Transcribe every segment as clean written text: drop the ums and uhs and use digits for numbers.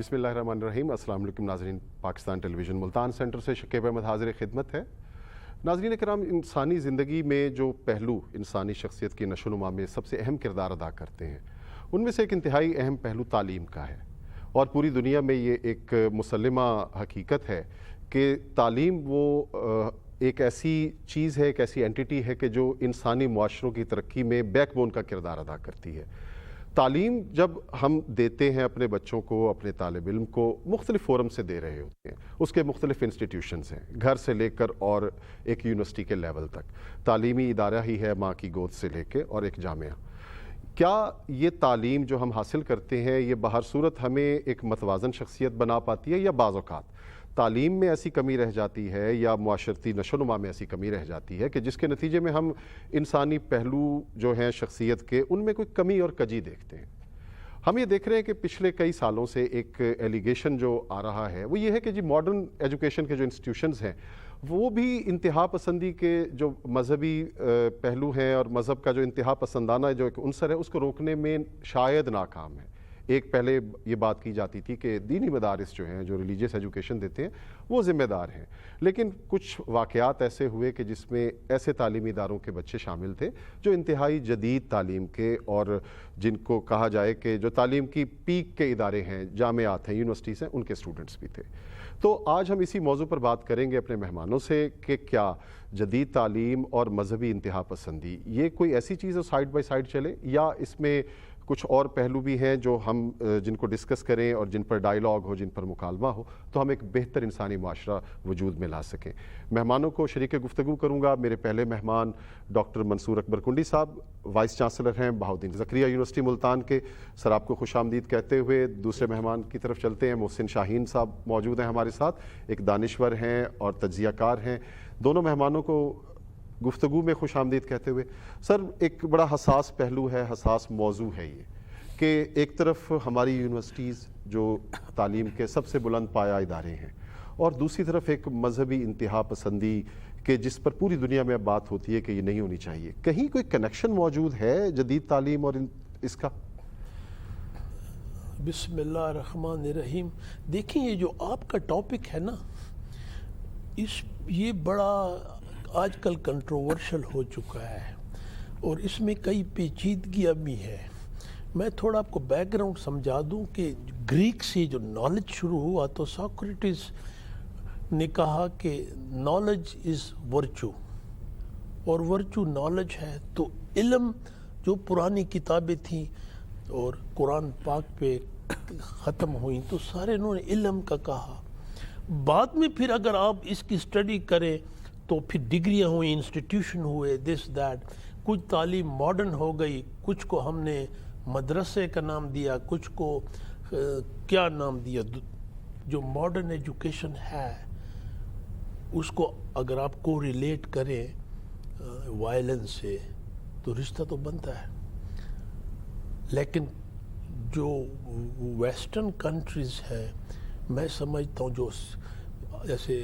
بسم اللہ الرحمن الرحیم۔ السلام علیکم ناظرین، پاکستان ٹیلی ویژن ملتان سینٹر سے شکیب احمد حاضر خدمت ہے۔ ناظرین کرام، انسانی زندگی میں جو پہلو انسانی شخصیت کی نشو و نما میں سب سے اہم کردار ادا کرتے ہیں، ان میں سے ایک انتہائی اہم پہلو تعلیم کا ہے، اور پوری دنیا میں یہ ایک مسلمہ حقیقت ہے کہ تعلیم وہ ایک ایسی چیز ہے، ایک ایسی اینٹیٹی ہے کہ جو انسانی معاشروں کی ترقی میں بیک بون کا کردار ادا کرتی ہے۔ تعلیم جب ہم دیتے ہیں اپنے بچوں کو، اپنے طالب علم کو، مختلف فورم سے دے رہے ہوتے ہیں، اس کے مختلف انسٹیٹیوشنز ہیں، گھر سے لے کر اور ایک یونیورسٹی کے لیول تک تعلیمی ادارہ ہی ہے، ماں کی گود سے لے کے اور ایک جامعہ۔ کیا یہ تعلیم جو ہم حاصل کرتے ہیں یہ بہر صورت ہمیں ایک متوازن شخصیت بنا پاتی ہے، یا بعض اوقات تعلیم میں ایسی کمی رہ جاتی ہے یا معاشرتی نشو و نما میں ایسی کمی رہ جاتی ہے کہ جس کے نتیجے میں ہم انسانی پہلو جو ہیں شخصیت کے، ان میں کوئی کمی اور کجی دیکھتے ہیں؟ ہم یہ دیکھ رہے ہیں کہ پچھلے کئی سالوں سے ایک ایلیگیشن جو آ رہا ہے وہ یہ ہے کہ جی ماڈرن ایجوکیشن کے جو انسٹیٹیوشنز ہیں وہ بھی انتہا پسندی کے جو مذہبی پہلو ہیں اور مذہب کا جو انتہا پسندانہ جو ایک عنصر ہے اس کو روکنے میں شاید ناکام ہے۔ ایک پہلے یہ بات کی جاتی تھی کہ دینی مدارس جو ہیں، جو ریلیجیس ایجوکیشن دیتے ہیں، وہ ذمہ دار ہیں، لیکن کچھ واقعات ایسے ہوئے کہ جس میں ایسے تعلیمی اداروں کے بچے شامل تھے جو انتہائی جدید تعلیم کے، اور جن کو کہا جائے کہ جو تعلیم کی پیک کے ادارے ہیں، جامعات ہیں، یونیورسٹیز ہیں، ان کے اسٹوڈنٹس بھی تھے۔ تو آج ہم اسی موضوع پر بات کریں گے اپنے مہمانوں سے کہ کیا جدید تعلیم اور مذہبی انتہا پسندی یہ کوئی ایسی چیز ہے سائیڈ بائی سائیڈ چلے، یا اس میں کچھ اور پہلو بھی ہیں جو ہم جن کو ڈسکس کریں اور جن پر ڈائیلاگ ہو، جن پر مکالمہ ہو، تو ہم ایک بہتر انسانی معاشرہ وجود میں لا سکیں۔ مہمانوں کو شریک گفتگو کروں گا۔ میرے پہلے مہمان ڈاکٹر منصور اکبر کنڈی صاحب، وائس چانسلر ہیں بہاؤالدین زکریا یونیورسٹی ملتان کے، سر آپ کو خوش آمدید کہتے ہوئے دوسرے مہمان کی طرف چلتے ہیں۔ محسن شاہین صاحب موجود ہیں ہمارے ساتھ، ایک دانشور ہیں اور تجزیہ کار ہیں۔ دونوں مہمانوں کو گفتگو میں خوش آمدید کہتے ہوئے، سر ایک بڑا حساس پہلو ہے، حساس موضوع ہے یہ کہ ایک طرف ہماری یونیورسٹیز جو تعلیم کے سب سے بلند پایہ ادارے ہیں، اور دوسری طرف ایک مذہبی انتہا پسندی کہ جس پر پوری دنیا میں اب بات ہوتی ہے کہ یہ نہیں ہونی چاہیے۔ کہیں کوئی کنیکشن موجود ہے جدید تعلیم اور اس کا؟ بسم اللہ الرحمن الرحیم۔ دیکھیں، یہ جو آپ کا ٹاپک ہے نا، یہ بڑا آج کل کنٹروورشل ہو چکا ہے، اور اس میں کئی پیچیدگیاں بھی ہیں۔ میں تھوڑا آپ کو بیک گراؤنڈ سمجھا دوں کہ گریک سے جو نالج شروع ہوا تو ساکریٹس نے کہا کہ نالج از ورچو، اور ورچو نالج ہے۔ تو علم جو پرانی کتابیں تھیں اور قرآن پاک پہ ختم ہوئیں تو سارے انہوں نے علم کا کہا۔ بعد میں پھر اگر آپ اس کی اسٹڈی کریں تو پھر ڈگریاں ہوئیں، انسٹیٹیوشن ہوئے، دس دیٹ، کچھ تعلیم ماڈرن ہو گئی، کچھ کو ہم نے مدرسے کا نام دیا، کچھ کو کیا نام دیا۔ جو ماڈرن ایجوکیشن ہے اس کو اگر آپ کو ریلیٹ کریں وائلنس سے تو رشتہ تو بنتا ہے، لیکن جو ویسٹرن کنٹریز ہیں، میں سمجھتا ہوں جو جیسے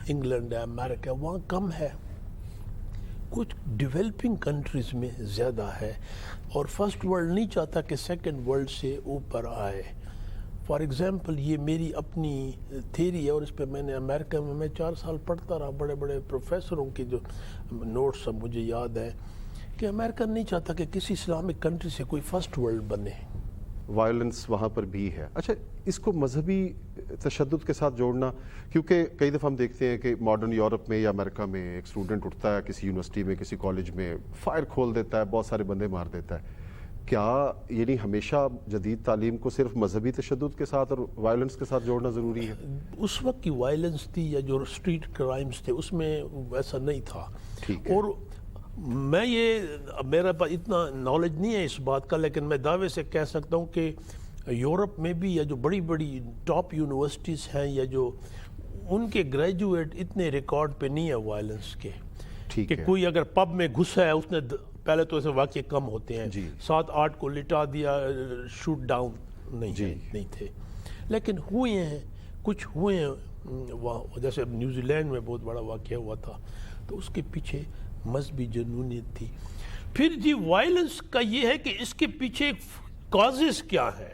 انگلینڈ ہے، امریکہ، وہاں کم ہے، کچھ ڈیولپنگ کنٹریز میں زیادہ ہے، اور فرسٹ ورلڈ نہیں چاہتا کہ سیکنڈ ورلڈ سے اوپر آئے۔ فار ایگزامپل یہ میری اپنی تھیری ہے، اور اس پہ میں نے امریکہ میں 4 سال پڑھتا رہا، بڑے بڑے پروفیسروں کے جو نوٹس سب مجھے یاد ہے کہ امریکہ نہیں چاہتا کہ کسی اسلامک کنٹری سے کوئی فرسٹ ورلڈ بنے۔ وائلنس وہاں پر بھی ہے۔ اچھا، اس کو مذہبی تشدد کے ساتھ جوڑنا، کیونکہ کئی دفعہ ہم دیکھتے ہیں کہ ماڈرن یورپ میں یا امریکہ میں ایک اسٹوڈنٹ اٹھتا ہے کسی یونیورسٹی میں، کسی کالج میں، فائر کھول دیتا ہے، بہت سارے بندے مار دیتا ہے۔ کیا یعنی ہمیشہ جدید تعلیم کو صرف مذہبی تشدد کے ساتھ اور وائلنس کے ساتھ جوڑنا ضروری ہے؟ اس وقت کی وائلنس تھی یا جو اسٹریٹ کرائمز تھے اس میں ویسا نہیں تھا۔ اور میں میرا پاس اتنا نالج نہیں ہے اس بات کا، لیکن میں دعوے سے کہہ سکتا ہوں کہ یورپ میں بھی یا جو بڑی بڑی ٹاپ یونیورسٹیز ہیں یا جو ان کے گریجویٹ اتنے ریکارڈ پہ نہیں ہے وائلنس کے، کہ کوئی اگر پب میں گھسا ہے، اس نے پہلے تو ایسے واقعے کم ہوتے ہیں، 7-8 کو لٹا دیا، شوٹ ڈاؤن نہیں تھے، لیکن ہوئے ہیں، کچھ ہوئے ہیں وہاں، جیسے اب نیوزی لینڈ میں بہت بڑا واقعہ ہوا تھا، تو اس کے پیچھے مذہبی جنونیت تھی۔ پھر جی وائلنس کا یہ ہے کہ اس کے پیچھے کازز کیا ہے،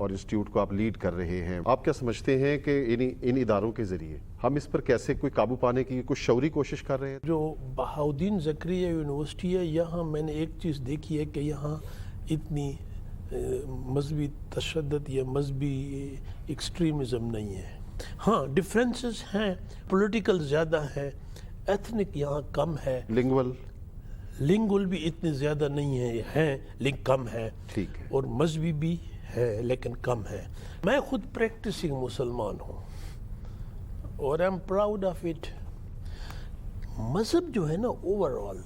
اور انسٹیٹیوٹ کو آپ لیڈ کر رہے ہیں، آپ کیا سمجھتے ہیں کہ ان اداروں کے ذریعے ہم اس پر کیسے کوئی قابو پانے کی کچھ شعوری کوشش کر رہے ہیں؟ جو بہاؤدین زکریا یونیورسٹی ہے، یہاں میں نے ایک چیز دیکھی ہے کہ یہاں اتنی مذہبی تشدد یا مذہبی ایکسٹریمزم نہیں ہے. ہاں ڈفرینسز ہیں، پولیٹیکل زیادہ ہے، ایتھنک یہاں کم ہے، لنگول بھی اتنے زیادہ نہیں ہیں لیکن کم ہے، ٹھیک ہے، اور مذہبی بھی ہے لیکن کم ہے. میں خود پریکٹسنگ مسلمان ہوں اور ایم پراؤڈ آف اٹ. مذہب جو ہے نا اوور آل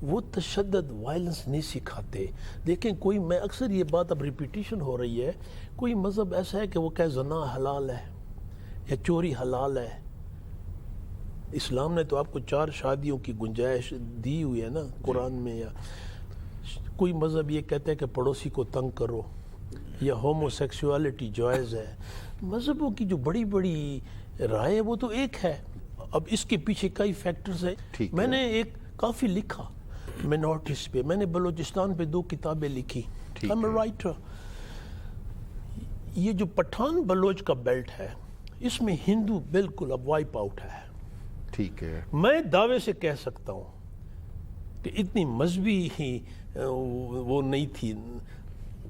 وہ تشدد وائلنس نہیں سکھاتے. دیکھیں کوئی، میں اکثر یہ بات اب ریپیٹیشن ہو رہی ہے، کوئی مذہب ایسا ہے کہ وہ کہ زنا حلال ہے یا چوری حلال ہے. اسلام نے تو آپ کو 4 شادیوں کی گنجائش دی ہوئی ہے نا قرآن میں. یا کوئی مذہب یہ کہتا ہے کہ پڑوسی کو تنگ کرو، یا ہومو سیکسوالٹی جائز ہے. مذہبوں کی جو بڑی بڑی رائے ہے وہ تو ایک ہے. اب اس کے پیچھے کئی فیکٹرز ہیں. میں نے ایک کافی لکھا مینورٹیز پہ، میں نے بلوچستان پہ 2 کتابیں لکھی. I'm a writer. یہ جو پٹھان بلوچ کا بیلٹ ہے اس میں ہندو بالکل اب وائپ آؤٹ ہے. ٹھیک ہے، میں دعوے سے کہہ سکتا ہوں کہ اتنی مذہبی ہی وہ نہیں تھی،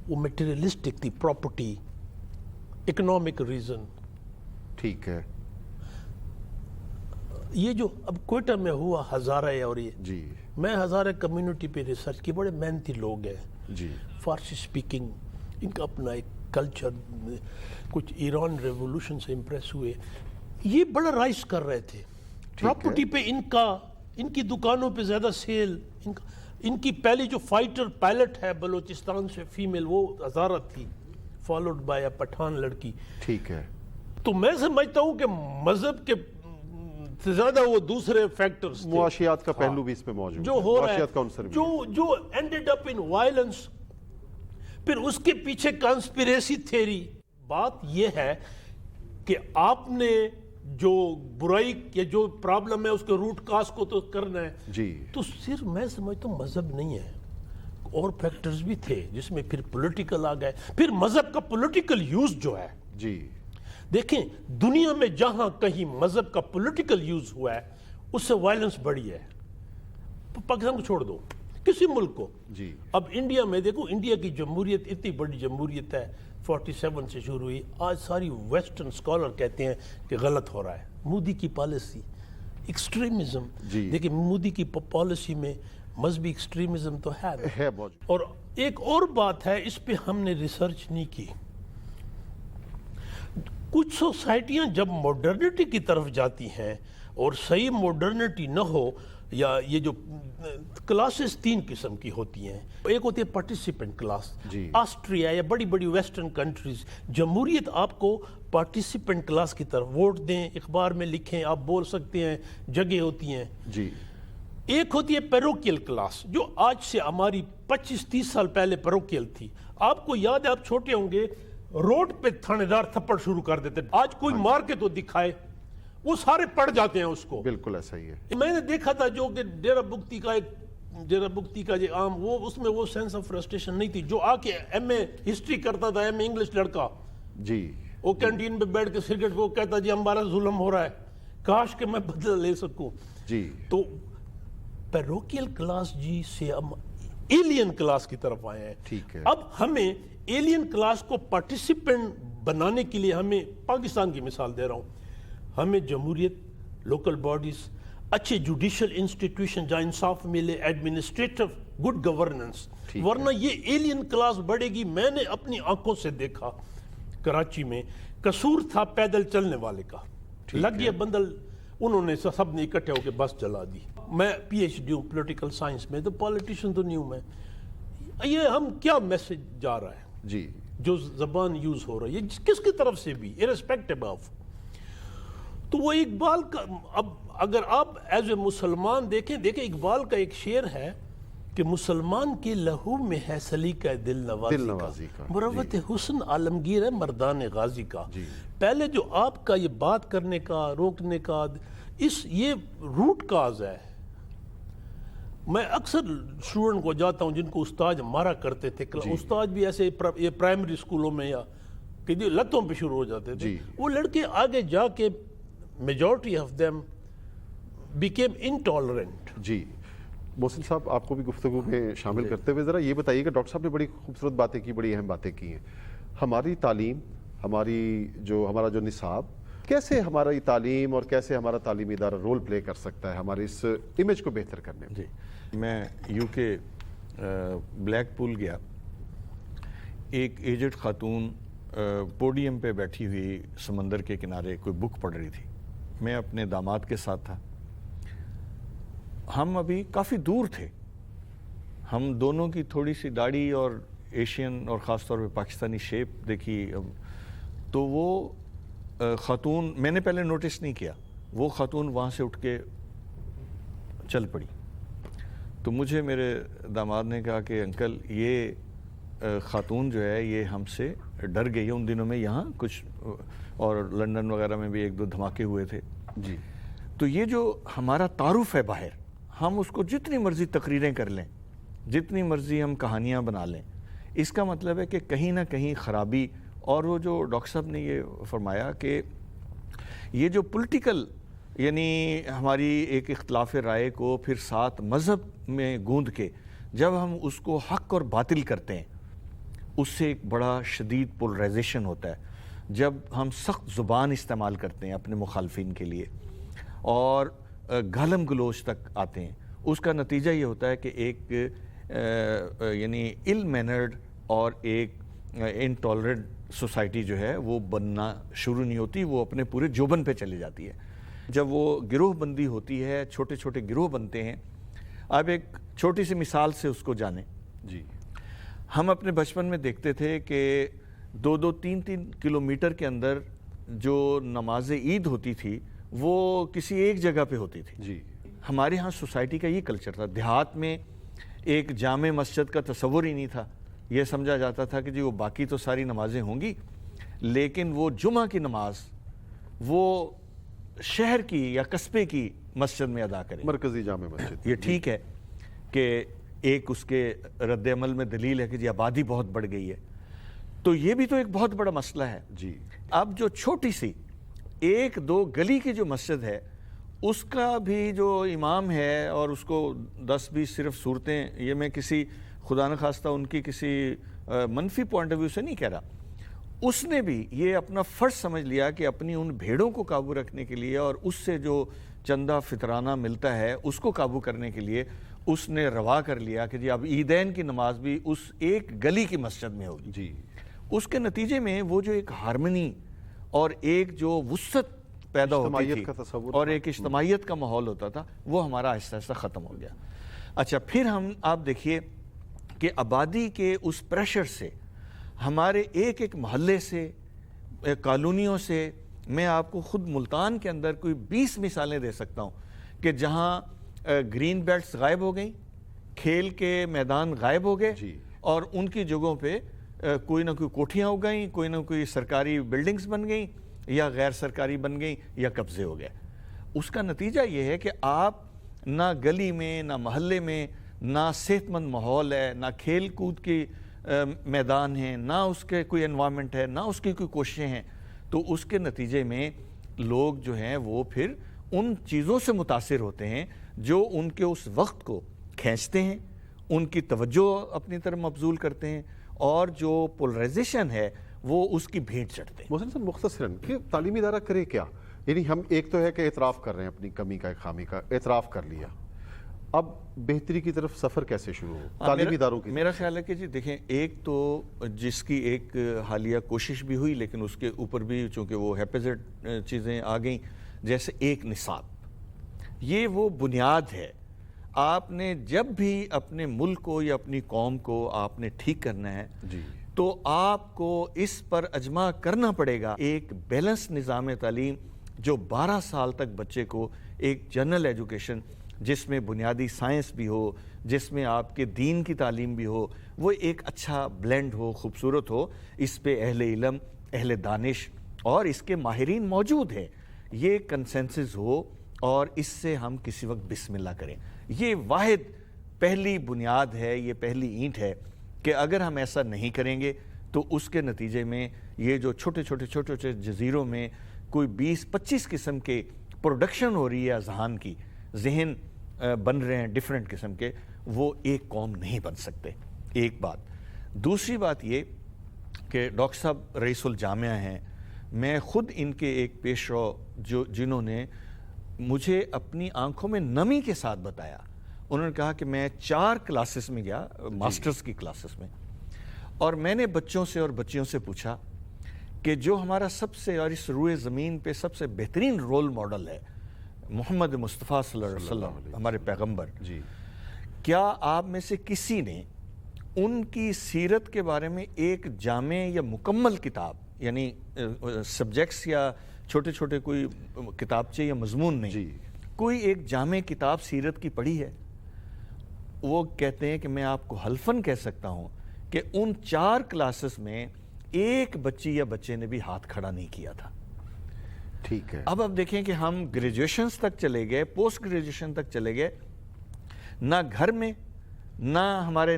وہ میٹیریلسٹک تھی، پراپرٹی، اکنامک ریزن. ٹھیک ہے، یہ جو اب کوئٹہ میں ہوا ہزارہ، اور یہ جی میں ہزارہ کمیونٹی پہ ریسرچ کی، بڑے محنتی لوگ ہیں، جی، فارسی سپیکنگ، ان کا اپنا ایک کلچر، کچھ ایران ریولوشن سے امپریس ہوئے. یہ بڑا رائز کر رہے تھے پراپرٹی پہ. ان کی دکانوں پہ زیادہ سیل، ان کی پہلی جو فائٹر پائلٹ ہے بلوچستان سے فیمیل وہ ہزارہ تھی، فالوڈ بائی اے پٹھان لڑکی. ٹھیک ہے. تو میں سمجھتا ہوں کہ مذہب کے سے زیادہ وہ دوسرے فیکٹرز تھے، معاشیات کا پہلو بھی اس میں موجود جو ہے، ہو رہا معاشیات کا ہے، عنصر بھی جو اینڈڈ اپ ان وائلنس. پھر اس کے پیچھے کانسپیریسی تھیری. بات یہ ہے کہ آپ نے جو برائی یا جو پرابلم ہے اس کے روٹ کاز کو تو کرنا ہے. جی، تو صرف میں سمجھتا ہوں مذہب نہیں ہے، اور فیکٹرز بھی تھے جس میں پھر پولیٹیکل آ گئے. پھر مذہب کا پولیٹیکل یوز جو ہے، جی، دیکھیں دنیا میں جہاں کہیں مذہب کا پولیٹیکل یوز ہوا ہے اس سے وائلنس بڑھی ہے. پاکستان کو چھوڑ دو، کسی ملک کو. جی، اب انڈیا میں دیکھو، انڈیا کی جمہوریت اتنی بڑی جمہوریت ہے، 47 سے شروع ہوئی. آج ساری ویسٹرن سکالر کہتے ہیں کہ غلط ہو رہا ہے. مودی کی پالیسی ایکسٹریمزم، دیکھیں مودی کی پالیسی میں مذہبی ایکسٹریمزم تو ہے موجود. اور ایک اور بات ہے، اس پہ ہم نے ریسرچ نہیں کی. کچھ سوسائٹیاں جب ماڈرنٹی کی طرف جاتی ہیں اور صحیح ماڈرنٹی نہ ہو، یا یہ جو کلاسز 3 قسم کی ہوتی ہیں. ایک ہوتی ہے پارٹیسپینٹ کلاس. آسٹریا یا بڑی بڑی ویسٹرن کنٹریز، جمہوریت آپ کو پارٹیسپینٹ کلاس کی طرف ووٹ دیں، اخبار میں لکھیں، آپ بول سکتے ہیں، جگہ ہوتی ہیں. جی، ایک ہوتی ہے پیروکیل کلاس، جو آج سے ہماری 25-30 سال پہلے پیروکیل تھی. آپ کو یاد ہے، آپ چھوٹے ہوں گے، روڈ پہ تھانے دار تھپڑ شروع کر دیتے. آج کوئی مار کے تو دکھائے، وہ سارے پڑ جاتے ہیں اس کو. بالکل ایسا ہی ہے. میں نے دیکھا تھا جو کہ ڈیرہ بگتی کا جو عام، وہ اس میں وہ سینس آف فرسٹریشن نہیں تھی. جو آ کے ایم اے ہسٹری کرتا تھا، ایم اے انگلش لڑکا، جی، وہ کینٹین پہ بیٹھ کے سگریٹ وہ کہتا جی ہمارا ظلم ہو رہا ہے، کاش کہ میں بدلہ لے سکوں. جی، تو پیروکیل کلاس جی سے ہم ایلین کلاس کی طرف آئے ہیں. ٹھیک ہے. اب ہمیں ایلین کلاس کو پارٹیسپینٹ بنانے کے لیے، ہمیں پاکستان کی مثال دے رہا ہوں، ہمیں جمہوریت، لوکل باڈیز، اچھے جوڈیشل انسٹیٹیوشن جہاں انصاف ملے، ایڈمنسٹریٹو گڈ گورننس، ورنہ یہ ایلین کلاس بڑھے گی. میں نے اپنی آنکھوں سے دیکھا کراچی میں، قصور تھا پیدل چلنے والے کا، لگ گیا بندل، انہوں نے سب نے اکٹھے ہو کے بس چلا دی. میں پی ایچ ڈی ہوں پولیٹیکل سائنس میں، تو پولیٹیشین تو نہیں ہوں میں. یہ ہم کیا میسج جا رہا ہے، جی، جو زبان یوز ہو رہی ہے کس کی طرف سے بھی، irrespective of. تو وہ اقبال کا، اب اگر آپ ایز اے مسلمان دیکھیں اقبال کا ایک شعر ہے کہ مسلمان کے لہو میں ہے سلیقہ دل نوازی کا، مروت حسن عالمگیر ہے مردان غازی کا. پہلے جو آپ کا یہ بات کرنے کا، روکنے کا، یہ روٹ کاز ہے. میں اکثر اسٹوڈنٹ کو جاتا ہوں جن کو استاد مارا کرتے تھے، استاد بھی ایسے یہ پرائمری اسکولوں میں یا کہ جو لتوں پہ شروع ہو جاتے تھے جی۔ وہ لڑکے آگے جا کے majority of them become intolerant. جی محسن صاحب، آپ کو بھی گفتگو میں شامل کرتے ہوئے ذرا یہ بتائیے کہ ڈاکٹر صاحب نے بڑی خوبصورت باتیں کی، بڑی اہم باتیں کی ہیں. ہماری تعلیم، ہمارا جو نصاب، کیسے ہماری تعلیم اور کیسے ہمارا تعلیمی ادارہ رول پلے کر سکتا ہے ہمارے اس امیج کو بہتر کرنے میں؟ جی، میں یو کے بلیک پول گیا. ایک ایجڈ خاتون پوڈیم پہ بیٹھی ہوئی سمندر کے کنارے کوئی بک پڑھ رہی تھی. میں اپنے داماد کے ساتھ تھا. ہم ابھی کافی دور تھے. ہم دونوں کی تھوڑی سی داڑھی اور ایشین اور خاص طور پہ پاکستانی شیپ دیکھی. تو وہ خاتون، میں نے پہلے نوٹس نہیں کیا، وہ خاتون وہاں سے اٹھ کے چل پڑی. تو مجھے میرے داماد نے کہا کہ انکل یہ خاتون جو ہے یہ ہم سے ڈر گئی ہے. ان دنوں میں یہاں کچھ اور لندن وغیرہ میں بھی 1-2 دھماکے ہوئے تھے. جی. تو یہ جو ہمارا تعارف ہے باہر، ہم اس کو جتنی مرضی تقریریں کر لیں، جتنی مرضی ہم کہانیاں بنا لیں، اس کا مطلب ہے کہ کہیں نہ کہیں خرابی. اور وہ جو ڈاکٹر صاحب نے یہ فرمایا کہ یہ جو پولیٹیکل، یعنی ہماری ایک اختلاف رائے کو پھر ساتھ مذہب میں گوندھ کے جب ہم اس کو حق اور باطل کرتے ہیں، اس سے ایک بڑا شدید پولرائزیشن ہوتا ہے. جب ہم سخت زبان استعمال کرتے ہیں اپنے مخالفین کے لیے اور گالم گلوچ تک آتے ہیں، اس کا نتیجہ یہ ہوتا ہے کہ ایک یعنی ill mannered اور ایک انٹالرنٹ سوسائٹی جو ہے وہ بننا شروع نہیں ہوتی، وہ اپنے پورے جوبن پہ چلی جاتی ہے. جب وہ گروہ بندی ہوتی ہے، چھوٹے چھوٹے گروہ بنتے ہیں. آپ ایک چھوٹی سی مثال سے اس کو جانیں. جی. ہم اپنے بچپن میں دیکھتے تھے کہ 2-2, 3-3 کلومیٹر کے اندر جو نماز عید ہوتی تھی وہ کسی ایک جگہ پہ ہوتی تھی. جی. ہمارے ہاں سوسائٹی کا یہ کلچر تھا. دیہات میں ایک جامع مسجد کا تصور ہی نہیں تھا. یہ سمجھا جاتا تھا کہ جی وہ باقی تو ساری نمازیں ہوں گی، لیکن وہ جمعہ کی نماز وہ شہر کی یا قصبے کی مسجد میں ادا کریں. مرکزی جامع مسجد. یہ ٹھیک ہے کہ ایک اس کے رد عمل میں دلیل ہے کہ جی آبادی بہت بڑھ گئی ہے. تو یہ بھی تو ایک بہت بڑا مسئلہ ہے. جی. اب جو چھوٹی سی 1-2 گلی کی جو مسجد ہے، اس کا بھی جو امام ہے اور اس کو 10-20 صرف صورتیں، یہ میں کسی خدا نخواستہ ان کی کسی منفی پوائنٹ آف ویو سے نہیں کہہ رہا، اس نے بھی یہ اپنا فرض سمجھ لیا کہ اپنی ان بھیڑوں کو قابو رکھنے کے لیے اور اس سے جو چندہ فطرانہ ملتا ہے اس کو قابو کرنے کے لیے اس نے روا کر لیا کہ جی اب عیدین کی نماز بھی اس ایک گلی کی مسجد میں ہوگی. جی. اس کے نتیجے میں وہ جو ایک ہارمنی اور ایک جو وسعت پیدا ہوتی تھی اور ایک اجتماعیت کا ماحول ہوتا تھا، وہ ہمارا آہستہ آہستہ ختم ہو گیا. اچھا، پھر آپ دیکھیے کہ آبادی کے اس پریشر سے ہمارے ایک محلے سے، کالونیوں سے، میں آپ کو خود ملتان کے اندر کوئی 20 مثالیں دے سکتا ہوں کہ جہاں گرین بیلٹس غائب ہو گئیں، کھیل کے میدان غائب ہو گئے. جی. اور ان کی جگہوں پہ کوئی نہ کوئی کوٹھیاں ہو گئیں، کوئی نہ کوئی سرکاری بلڈنگز بن گئیں یا غیر سرکاری بن گئیں یا قبضے ہو گئے. اس کا نتیجہ یہ ہے کہ آپ نہ گلی میں، نہ محلے میں، نہ صحت مند ماحول ہے، نہ کھیل کود کی میدان ہیں، نہ اس کے کوئی انوائرمنٹ ہے، نہ اس کی کوئی کوششیں ہیں. تو اس کے نتیجے میں لوگ جو ہیں وہ پھر ان چیزوں سے متاثر ہوتے ہیں جو ان کے اس وقت کو کھینچتے ہیں، ان کی توجہ اپنی طرف مبذول کرتے ہیں، اور جو پولرائزیشن ہے وہ اس کی بھیٹ چڑھتے ہیں. محسن صاحب، مختصراً کہ تعلیمی ادارہ کرے کیا؟ یعنی ہم ایک تو ہے کہ اعتراف کر رہے ہیں اپنی کمی کا، ایک خامی کا اعتراف کر لیا، اب بہتری کی طرف سفر کیسے شروع ہو تعلیمی اداروں کی؟ میرا خیال ہے کہ جی دیکھیں، ایک تو جس کی ایک حالیہ کوشش بھی ہوئی لیکن اس کے اوپر بھی چونکہ وہ ہیپیزٹ چیزیں آ گئیں، جیسے ایک نصاب، یہ وہ بنیاد ہے. آپ نے جب بھی اپنے ملک کو یا اپنی قوم کو آپ نے ٹھیک کرنا ہے جی. تو آپ کو اس پر اجماع کرنا پڑے گا ایک بیلنس نظام تعلیم جو 12 سال تک بچے کو ایک جنرل ایجوکیشن، جس میں بنیادی سائنس بھی ہو، جس میں آپ کے دین کی تعلیم بھی ہو، وہ ایک اچھا بلینڈ ہو، خوبصورت ہو. اس پہ اہل علم، اہل دانش اور اس کے ماہرین موجود ہیں، یہ کنسنسس ہو اور اس سے ہم کسی وقت بسم اللہ کریں. یہ واحد پہلی بنیاد ہے، یہ پہلی اینٹ ہے کہ اگر ہم ایسا نہیں کریں گے تو اس کے نتیجے میں یہ جو چھوٹے چھوٹے جزیروں میں کوئی 20-25 قسم کے پروڈکشن ہو رہی ہے اذہان کی، ذہن بن رہے ہیں ڈیفرنٹ قسم کے، وہ ایک قوم نہیں بن سکتے. ایک بات. دوسری بات یہ کہ ڈاکٹر صاحب رئیس الجامعہ ہیں، میں خود ان کے ایک پیش رو جنہوں نے مجھے اپنی آنکھوں میں نمی کے ساتھ بتایا. انہوں نے کہا کہ میں 4 کلاسز میں گیا، ماسٹرز کی کلاسز میں، اور میں نے بچوں سے اور بچیوں سے پوچھا کہ جو ہمارا سب سے اور اس روئے زمین پہ سب سے بہترین رول ماڈل ہے محمد مصطفیٰ صلی اللہ علیہ وسلم، ہمارے پیغمبر، کیا آپ میں سے کسی نے ان کی سیرت کے بارے میں ایک جامع یا مکمل کتاب، یعنی سبجیکٹس یا چھوٹے چھوٹے کوئی کتابچے یا مضمون نہیں، کوئی ایک جامع کتاب سیرت کی پڑھی ہے؟ وہ کہتے ہیں کہ میں آپ کو حلفاً کہہ سکتا ہوں کہ ان 4 کلاسز میں ایک بچی یا بچے نے بھی ہاتھ کھڑا نہیں کیا تھا. ٹھیک ہے. اب دیکھیں کہ ہم گریجویشنز تک چلے گئے، پوسٹ گریجویشن تک چلے گئے، نہ گھر میں نہ ہمارے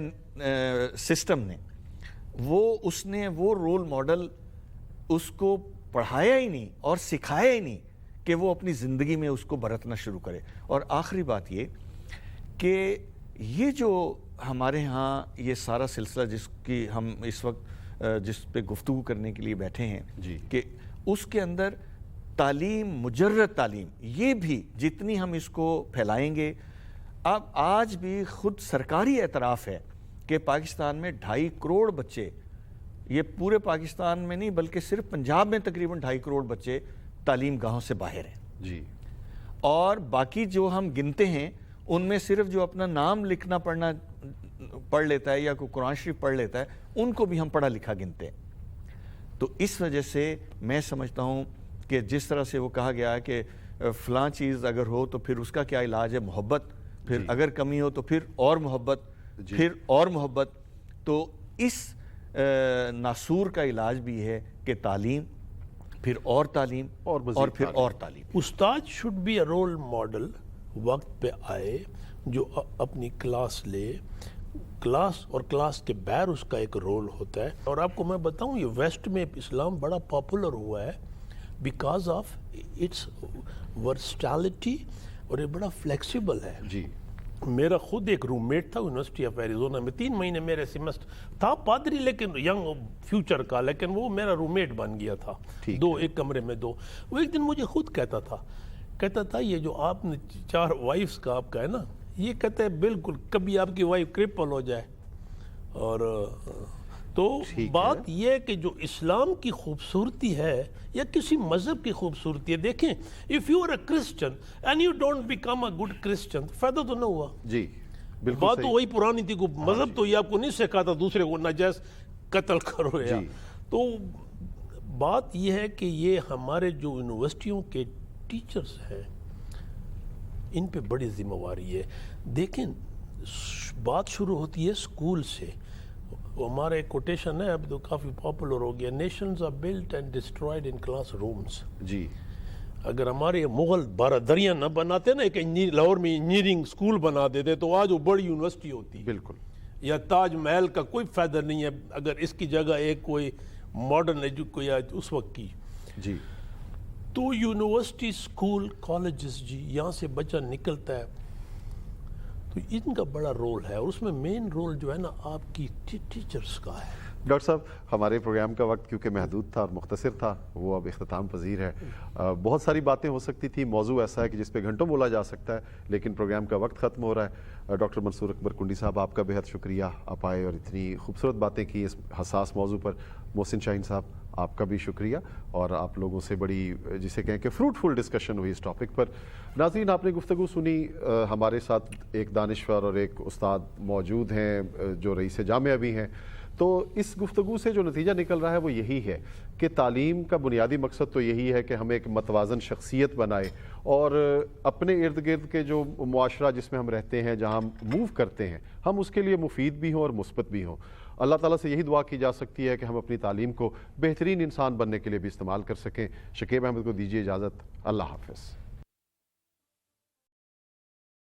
سسٹم نے اس نے وہ رول ماڈل اس کو پڑھایا ہی نہیں اور سکھایا ہی نہیں کہ وہ اپنی زندگی میں اس کو برتنا شروع کرے. اور آخری بات یہ کہ یہ جو ہمارے ہاں یہ سارا سلسلہ جس کی ہم اس وقت جس پہ گفتگو کرنے کے لیے بیٹھے ہیں، کہ اس کے اندر تعلیم، مجرد تعلیم، یہ بھی جتنی ہم اس کو پھیلائیں گے. اب آج بھی خود سرکاری اعتراف ہے کہ پاکستان میں 2.5 کروڑ بچے، یہ پورے پاکستان میں نہیں بلکہ صرف پنجاب میں تقریباً 2.5 کروڑ بچے تعلیم گاہوں سے باہر ہیں. اور باقی جو ہم گنتے ہیں ان میں صرف جو اپنا نام لکھنا پڑھ لیتا ہے یا کوئی قرآن شریف پڑھ لیتا ہے، ان کو بھی ہم پڑھا لکھا گنتے ہیں. تو اس وجہ سے میں سمجھتا ہوں کہ جس طرح سے وہ کہا گیا ہے کہ فلاں چیز اگر ہو تو پھر اس کا کیا علاج ہے؟ محبت. پھر اگر کمی ہو تو پھر اور محبت، پھر اور محبت. تو اس ناسور کا علاج بھی ہے کہ تعلیم، پھر اور تعلیم، اور پھر اور تعلیم. استاد should be a role model, وقت پہ آئے، جو اپنی کلاس لے، کلاس اور کلاس کے باہر اس کا ایک رول ہوتا ہے. اور آپ کو میں بتاؤں یہ ویسٹ میں اسلام بڑا پاپولر ہوا ہے بیکاز آف اٹس ورسٹیلٹی، اور یہ بڑا فلیکسیبل ہے. میرا خود ایک روم میٹ تھا یونیورسٹی آف ایریزونا میں، 3 مہینے میرے سیمسٹر تھا، پادری لیکن ینگ فیوچر کا، لیکن وہ میرا روم میٹ بن گیا تھا. ایک کمرے میں 2. وہ ایک دن مجھے خود کہتا تھا یہ جو آپ نے 4 وائفز کا آپ کا ہے نا، یہ کہتے ہیں بالکل کبھی آپ کی وائف کرپل ہو جائے. اور تو بات یہ ہے کہ جو اسلام کی خوبصورتی ہے یا کسی مذہب کی خوبصورتی ہے، دیکھیں if you are a Christian and you don't become a good Christian، فائدہ تو نہ ہوا. بالکل بات تو وہی پرانی تھی، مذہب تو یہ آپ کو نہیں سکھاتا دوسرے کو ناجائز قتل کرو یا. تو بات یہ ہے کہ یہ ہمارے جو یونیورسٹیوں کے ٹیچرز ہیں ان پہ بڑی ذمہ داری ہے. دیکھیں بات شروع ہوتی ہے اسکول سے. ہمارا ایک کوٹیشن ہے، اب تو کافی پاپولر ہو گیا، nations are built and destroyed in class rooms. اگر ہمارے مغل 12 دریاں نہ بناتے نا، ایک لاہور میں انجینئرنگ اسکول بنا دیتے تو آج وہ بڑی یونیورسٹی ہوتی. بالکل. یا تاج محل کا کوئی فائدہ نہیں ہے اگر اس کی جگہ ایک کوئی ماڈرن اس وقت کی. تو یونیورسٹی، اسکول، کالجز، یہاں سے بچہ نکلتا ہے تو ان کا بڑا رول ہے، اور اس میں مین رول جو ہے نا آپ کی ٹیچرز کا ہے. ڈاکٹر صاحب ہمارے پروگرام کا وقت کیونکہ محدود تھا اور مختصر تھا، وہ اب اختتام پذیر ہے. بہت ساری باتیں ہو سکتی تھی، موضوع ایسا ہے کہ جس پہ گھنٹوں بولا جا سکتا ہے، لیکن پروگرام کا وقت ختم ہو رہا ہے. ڈاکٹر منصور اکبر کنڈی صاحب، آپ کا بہت شکریہ، آپ آئے اور اتنی خوبصورت باتیں کی اس حساس موضوع پر. محسن شاہین صاحب، آپ کا بھی شکریہ، اور آپ لوگوں سے بڑی جسے کہیں کہ فروٹفل ڈسکشن ہوئی اس ٹاپک پر. ناظرین، آپ نے گفتگو سنی. ہمارے ساتھ ایک دانشور اور ایک استاد موجود ہیں جو رئیس جامعہ بھی ہیں. تو اس گفتگو سے جو نتیجہ نکل رہا ہے وہ یہی ہے کہ تعلیم کا بنیادی مقصد تو یہی ہے کہ ہم ایک متوازن شخصیت بنائے، اور اپنے ارد گرد کے جو معاشرہ جس میں ہم رہتے ہیں، جہاں ہم موو کرتے ہیں، ہم اس کے لیے مفید بھی ہوں اور مثبت بھی ہوں. اللہ تعالیٰ سے یہی دعا کی جا سکتی ہے کہ ہم اپنی تعلیم کو بہترین انسان بننے کے لیے بھی استعمال کر سکیں. شکیب احمد کو دیجیے اجازت. اللہ حافظ.